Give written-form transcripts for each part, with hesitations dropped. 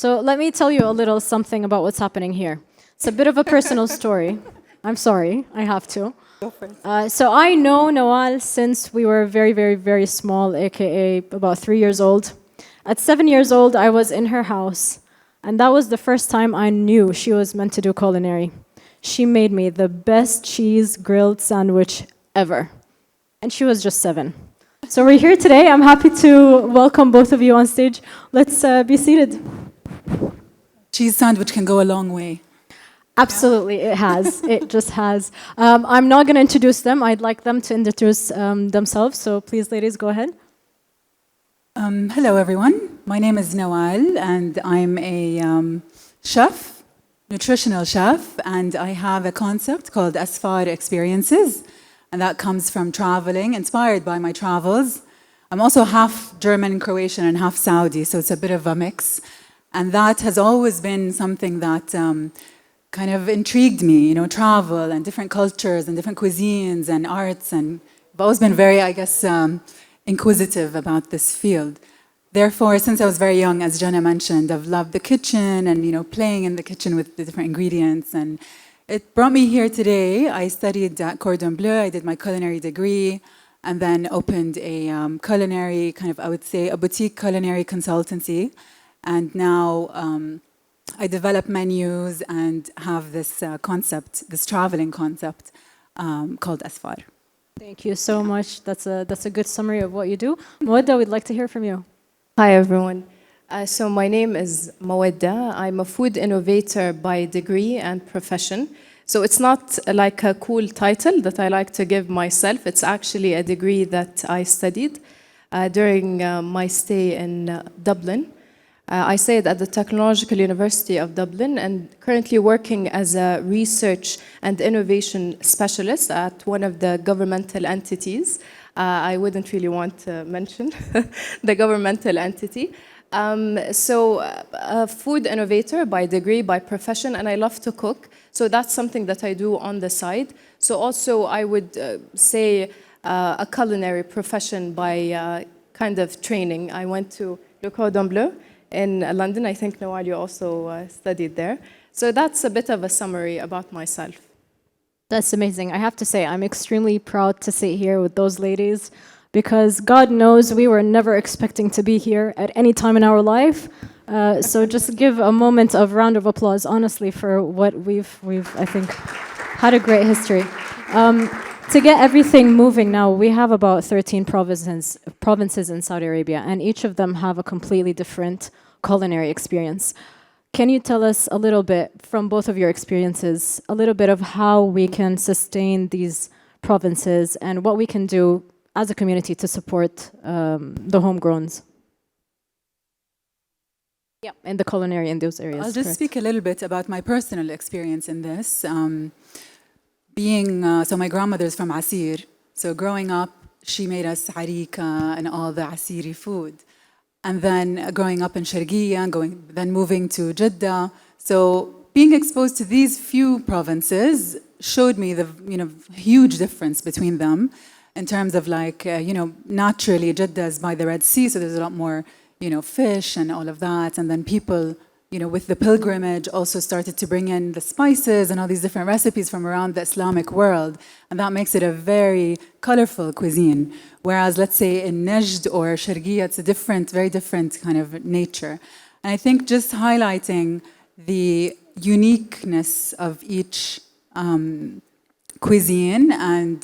So let me tell you a little something about what's happening here. It's a bit of a personal story. I'm sorry, I have to. Go for it. So I know Nawal since we were very, very, very small, aka about 3 years old. At 7 years old, I was in her house, and that was the first time I knew she was meant to do culinary. She made me the best cheese grilled sandwich ever, and she was just 7. So we're here today. I'm happy to welcome both of you on stage. Let's be seated. Cheese sandwich can go a long way. Absolutely, it has. It just has. I'm not going to introduce them. I'd like them to introduce themselves. So please, ladies, go ahead. Hello, everyone. My name is Nawal, and I'm a chef, nutritional chef, and I have a concept called Asfar Experiences, and that comes from traveling, inspired by my travels. I'm also half German, Croatian, and half Saudi, so it's a bit of a mix. And that has always been something that kind of intrigued me, you know, travel and different cultures and different cuisines and arts, and I've always been very, I guess, inquisitive about this field. Therefore, since I was very young, as Jana mentioned, I've loved the kitchen and, you know, playing in the kitchen with the different ingredients, and it brought me here today. I studied at Cordon Bleu, I did my culinary degree, and then opened a culinary, kind of, I would say, a boutique culinary consultancy, and now I develop menus and have this concept, this traveling concept called Asfar. Thank you so much. That's a good summary of what you do. Mawadah, we'd like to hear from you. Hi, everyone. So my name is Mawadah. I'm a food innovator by degree and profession. So it's not like a cool title that I like to give myself. It's actually a degree that I studied during my stay in Dublin. I stayed at the Technological University of Dublin and currently working as a research and innovation specialist at one of the governmental entities. I wouldn't really want to mention the governmental entity. A food innovator by degree, by profession, and I love to cook. So that's something that I do on the side. So also I would say a culinary profession by kind of training. I went to Le Cordon Bleu in London. I think, Nawal, you also studied there. So that's a bit of a summary about myself. That's amazing. I have to say, I'm extremely proud to sit here with those ladies because God knows we were never expecting to be here at any time in our life. So just give a moment of round of applause, honestly, for what we've I think, had a great history. To get everything moving now, we have about 13 provinces in Saudi Arabia, and each of them have a completely different culinary experience. Can you tell us a little bit, from both of your experiences, a little bit of how we can sustain these provinces and what we can do as a community to support the homegrowns? Yeah, in the culinary in those areas. I'll just speak a little bit about my personal experience in this. So my grandmother is from Asir. So growing up, she made us harika and all the Asiri food. And then growing up in Sharqiya, then moving to Jeddah. So being exposed to these few provinces showed me the huge difference between them in terms of naturally Jeddah is by the Red Sea, so there's a lot more fish and all of that. And then people with the pilgrimage also started to bring in the spices and all these different recipes from around the Islamic world. And that makes it a very colorful cuisine. Whereas, let's say, in Najd or Sharqiya, it's a very different kind of nature. And I think just highlighting the uniqueness of each cuisine and,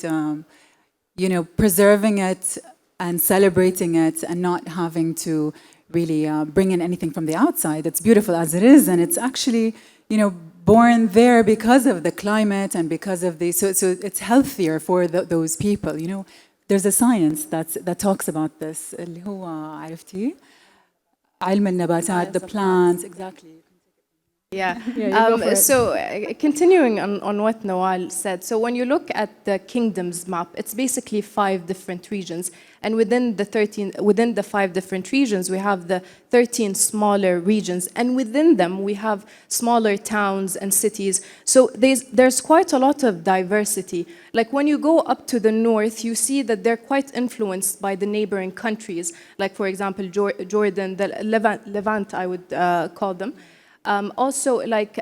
preserving it and celebrating it and not having to really bring in anything from the outside. It's beautiful as it is, and it's actually, born there because of the climate and because of so it's healthier for those people. There's a science that talks about this. اللي هو عرفتي علم النباتات, the plants, exactly. Yeah. Yeah, you go for it. So continuing on what Nawal said, so when you look at the kingdom's map, it's basically 5 different regions, and within the 5 different regions, we have the 13 smaller regions, and within them we have smaller towns and cities. So there's quite a lot of diversity. Like when you go up to the north, you see that they're quite influenced by the neighboring countries, like for example Jordan, the Levant, I would call them. Also, like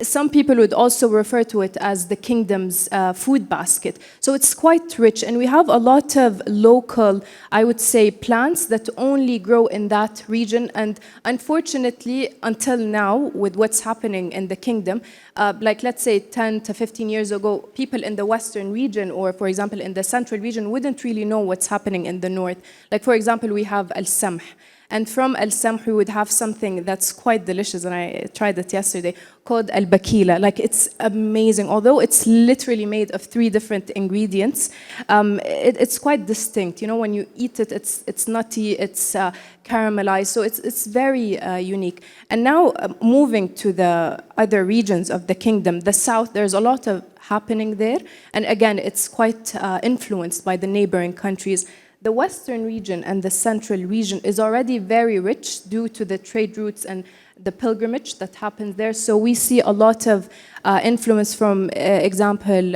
some people would also refer to it as the kingdom's food basket. So it's quite rich, and we have a lot of local, I would say, plants that only grow in that region. And unfortunately, until now, with what's happening in the kingdom, like let's say 10 to 15 years ago, people in the western region, or for example in the central region, wouldn't really know what's happening in the north. Like for example, we have al-samh. And from al-samh, we would have something that's quite delicious, and I tried it yesterday, called al-bakila. Like, it's amazing. Although it's literally made of 3 different ingredients, it's quite distinct. You know, when you eat it, it's nutty, it's caramelized, so it's very unique. And now, moving to the other regions of the kingdom, the south, there's a lot of happening there. And again, it's quite influenced by the neighboring countries. The western region and the central region is already very rich due to the trade routes and the pilgrimage that happens there. So we see a lot of influence from, example,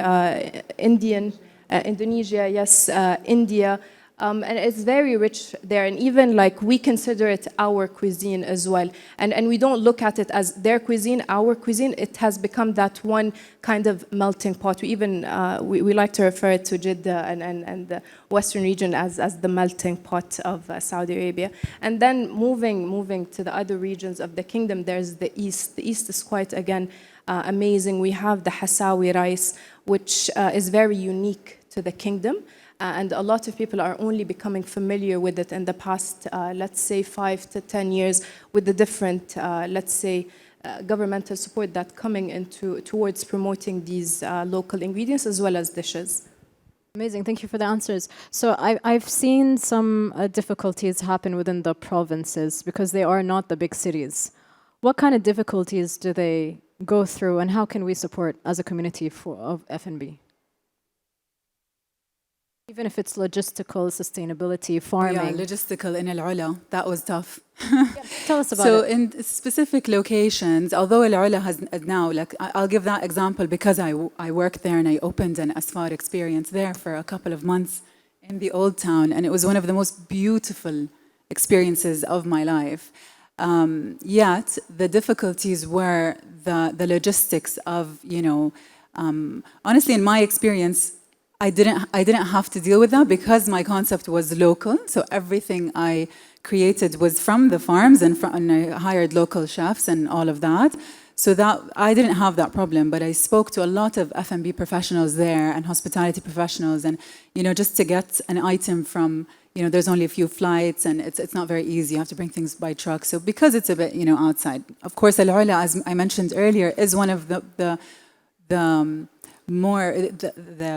Indonesia, yes, India. And it's very rich there, and even like we consider it our cuisine as well. And we don't look at it as their cuisine, our cuisine. It has become that one kind of melting pot. We even we like to refer to Jeddah and the western region as the melting pot of Saudi Arabia. And then moving to the other regions of the kingdom, there's the east. The east is quite, again, amazing. We have the Hasawi rice, which is very unique to the kingdom. And a lot of people are only becoming familiar with it in the past, let's say, 5 to 10 years, with the different, let's say, governmental support that's coming towards promoting these local ingredients as well as dishes. Amazing, thank you for the answers. So I've seen some difficulties happen within the provinces because they are not the big cities. What kind of difficulties do they go through, and how can we support as a community of F&B? Even if it's logistical, sustainability, farming. Yeah, logistical in Al-Ula, that was tough. Tell us about so it. in specific locations, although Al-Ula has now, like I'll give that example because I worked there and I opened an Asfar experience there for a couple of months in the old town, and it was one of the most beautiful experiences of my life. Yet the difficulties were the logistics of, you know, honestly, in my experience, I didn't have to deal with that because my concept was local. So everything I created was from the farms, and I hired local chefs and all of that. So that I didn't have that problem, but I spoke to a lot of F&B professionals there and hospitality professionals, and you know, just to get an item from, you know, there's only a few flights and it's not very easy. You have to bring things by truck. So because it's a bit, you know, outside. Of course, Al-Ula, as I mentioned earlier, is one of the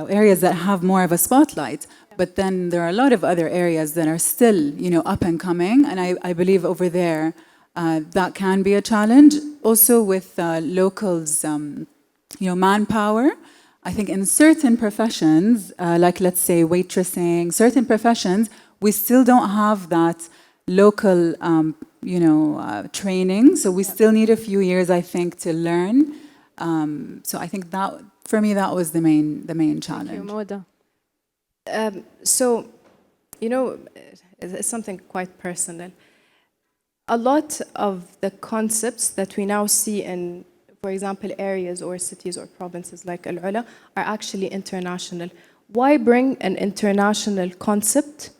areas that have more of a spotlight, but then there are a lot of other areas that are still, you know, up and coming, and I believe over there that can be a challenge. Also with locals, you know, manpower. I think in certain professions, like let's say waitressing, certain professions, we still don't have that local, you know, training. So we still need a few years, I think, to learn. So I think that, for me, that was the main challenge. Thank you, Mawadah. So, you know, it's something quite personal. A lot of the concepts that we now see in, for example, areas or cities or provinces like Al-Ula are actually international. Why bring an international concept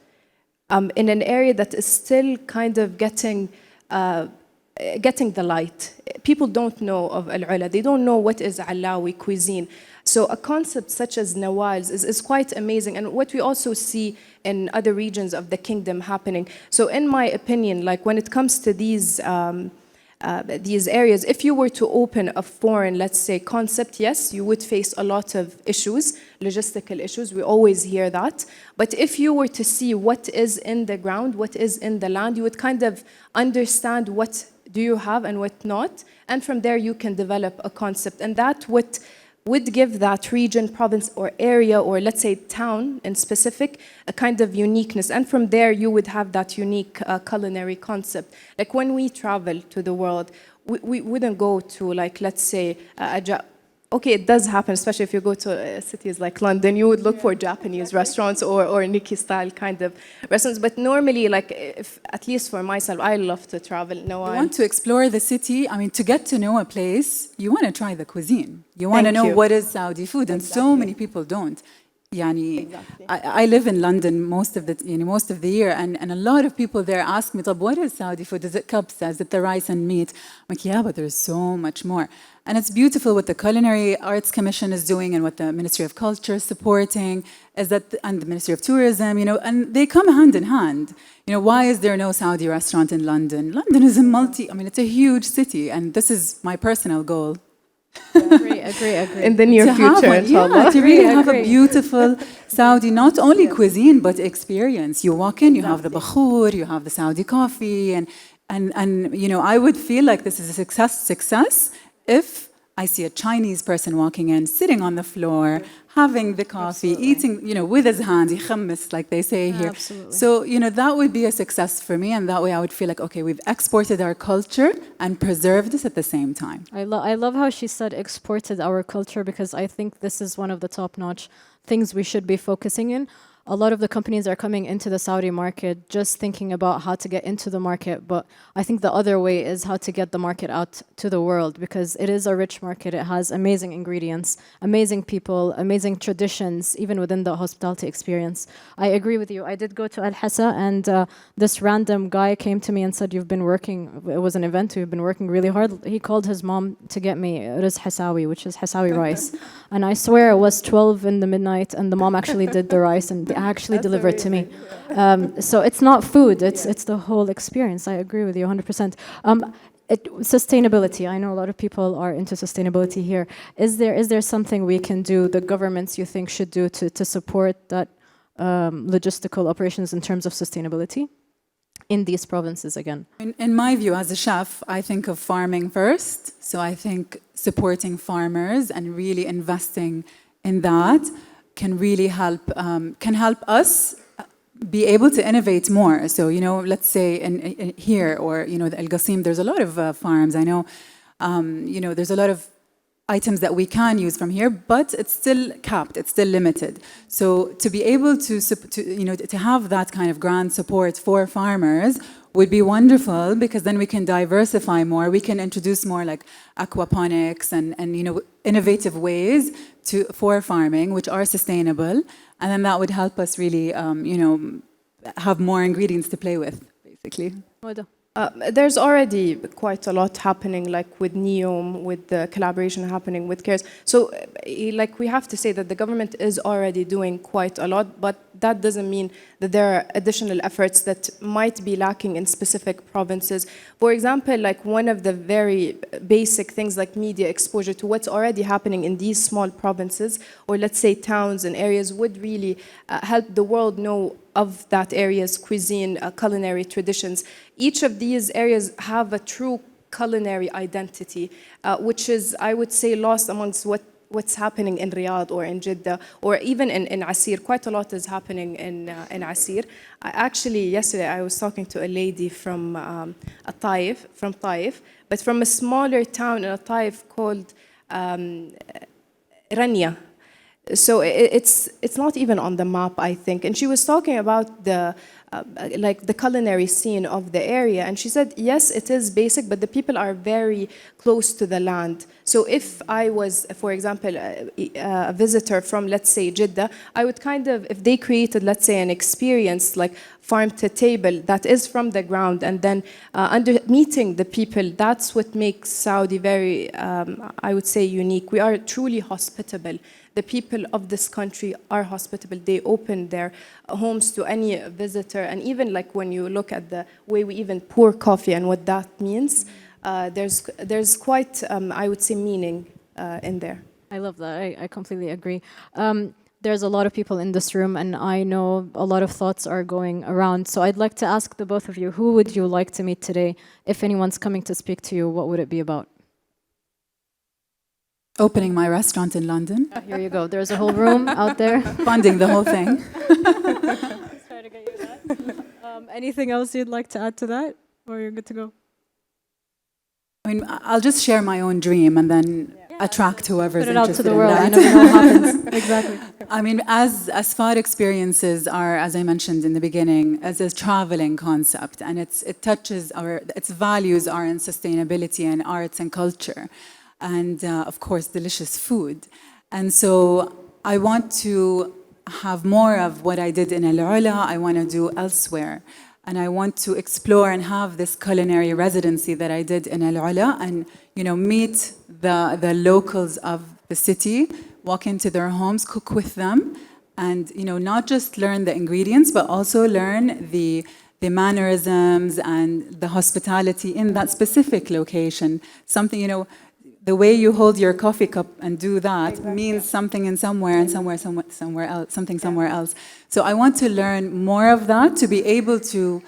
in an area that is still kind of getting the light? People don't know of Al-Ula. They don't know what is Alawi cuisine. So a concept such as Nawal's is quite amazing, and what we also see in other regions of the kingdom happening. So in my opinion, like when it comes to these areas, if you were to open a foreign, let's say, concept, yes, you would face a lot of issues, logistical issues. We always hear that. But if you were to see what is in the ground, what is in the land, you would kind of understand what do you have and what not, and from there you can develop a concept, and that would give that region, province, or area, or let's say town in specific, a kind of uniqueness. And from there, you would have that unique culinary concept. Like when we travel to the world, we wouldn't go to, like, let's say, okay, it does happen, especially if you go to cities like London, you would look for Japanese restaurants or Nikki style kind of restaurants. But normally, like, if, at least for myself, I love to travel. No, You want to explore the city. I mean, to get to know a place, you want to try the cuisine. You want to know what is Saudi food, and so many people don't. Exactly. I live in London most of the year, and a lot of people there ask me, what is Saudi food? Is it kabsa? Is it the rice and meat? I'm like, yeah, but there's so much more. And it's beautiful what the Culinary Arts Commission is doing and what the Ministry of Culture is supporting, and the Ministry of Tourism, and they come hand in hand. Why is there no Saudi restaurant in London? London is it's a huge city, and this is my personal goal. Agree. In the near future, inshallah. To really have a beautiful Saudi, not only cuisine, but experience. You walk in, you have the bakhoor, you have the Saudi coffee, and I would feel like this is a success if I see a Chinese person walking in, sitting on the floor, having the coffee, eating, with his hands, يخمس, like they say here. Absolutely. So, that would be a success for me, and that way I would feel like, okay, we've exported our culture and preserved it at the same time. I love how she said exported our culture, because I think this is one of the top-notch things we should be focusing in. A lot of the companies are coming into the Saudi market just thinking about how to get into the market, but I think the other way is how to get the market out to the world, because it is a rich market. It has amazing ingredients, amazing people, amazing traditions, even within the hospitality experience. I agree with you. I did go to Al-Hassa, and this random guy came to me and said, you've been working, it was an event, we've been working really hard. He called his mom to get me riz Hassawi, which is Hassawi rice. And I swear it was 12 in the midnight, and the mom actually did the rice, and they actually delivered to me. So it's not food, it's the whole experience. I agree with you 100%. Sustainability, I know a lot of people are into sustainability here. Is there something we can do, the governments you think should do to support that logistical operations in terms of sustainability in these provinces again? In my view, as a chef, I think of farming first. So I think supporting farmers and really investing in that can really help us be able to innovate more. So, let's say in here or, the Al Qasim, there's a lot of farms. I know, there's a lot of items that we can use from here, but it's still capped, it's still limited. So to be able to have that kind of grant support for farmers would be wonderful, because then we can diversify more. We can introduce more like aquaponics and innovative ways for farming, which are sustainable, and then that would help us really have more ingredients to play with, basically. There's already quite a lot happening, like with NEOM, with the collaboration happening with CARES. So, like, we have to say that the government is already doing quite a lot, but that doesn't mean that there are additional efforts that might be lacking in specific provinces. For example, like one of the very basic things like media exposure to what's already happening in these small provinces, or let's say towns and areas, would really help the world know of that area's cuisine, culinary traditions. Each of these areas have a true culinary identity, which is, I would say, lost amongst what's happening in Riyadh or in Jeddah, or even in Asir. Quite a lot is happening in Asir. Actually, yesterday I was talking to a lady from Taif, but from a smaller town in Taif called Rania. So it's not even on the map, I think. And she was talking about the culinary scene of the area, and she said, yes, it is basic, but the people are very close to the land. So if I was, for example, a visitor from, let's say, Jeddah, I would kind of, if they created, let's say, an experience like farm to table that is from the ground, and then under meeting the people, that's what makes Saudi very, I would say, unique. We are truly hospitable. The people of this country are hospitable. They open their homes to any visitor. And even like when you look at the way we even pour coffee and what that means, there's quite, I would say, meaning in there. I love that. I completely agree. there's a lot of people in this room, and I know a lot of thoughts are going around. So I'd like to ask the both of you, who would you like to meet today? If anyone's coming to speak to you, what would it be about? Opening my restaurant in London. Here you go. There's a whole room out there. Funding the whole thing. Let's try to get you that. Anything else you'd like to add to that? Or you're good to go? I mean, I'll just share my own dream and then attract whoever's Put it out interested to the in world. that. You never know what happens. Exactly. I mean, as FAR experiences are, as I mentioned in the beginning, as a traveling concept, and it touches its values are in sustainability and arts and culture, and of course, delicious food. And so I want to have more of what I did in Al-Ula, I want to do elsewhere. And I want to explore and have this culinary residency that I did in Al-Ula and, meet the locals of the city, walk into their homes, cook with them, and, not just learn the ingredients, but also learn the mannerisms and the hospitality in that specific location. Something, the way you hold your coffee cup and do that means something in somewhere and somewhere else, something somewhere else. So I want to learn more of that to be able to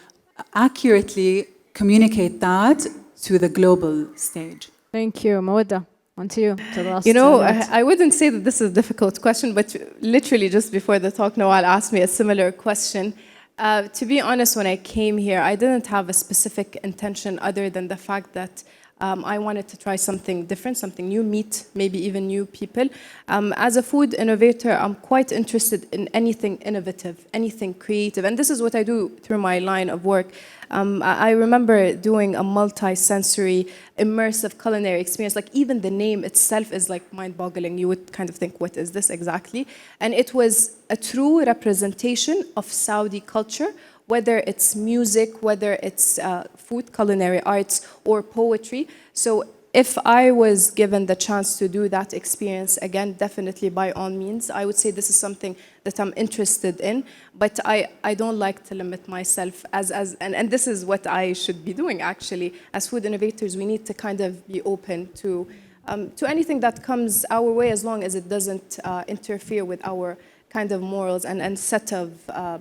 accurately communicate that to the global stage. Thank you. Mawadah, on to you. To the last I wouldn't say that this is a difficult question, but literally just before the talk, Nawal asked me a similar question. To be honest, when I came here, I didn't have a specific intention other than the fact that I wanted to try something different, something new, meet maybe even new people. As a food innovator, I'm quite interested in anything innovative, anything creative. And this is what I do through my line of work. I remember doing a multi-sensory, immersive culinary experience. Like even the name itself is like mind-boggling. You would kind of think, what is this exactly? And it was a true representation of Saudi culture, whether it's music, whether it's food, culinary arts, or poetry. So if I was given the chance to do that experience again, definitely by all means, I would say this is something that I'm interested in, but I don't like to limit myself and this is what I should be doing actually. As food innovators, we need to kind of be open to anything that comes our way as long as it doesn't interfere with our kind of morals and set of,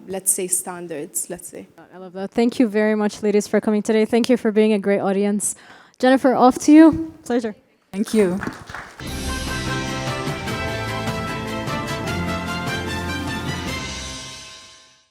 let's say, standards, let's say. I love that. Thank you very much, ladies, for coming today. Thank you for being a great audience. Jennifer, off to you. Pleasure. Thank you.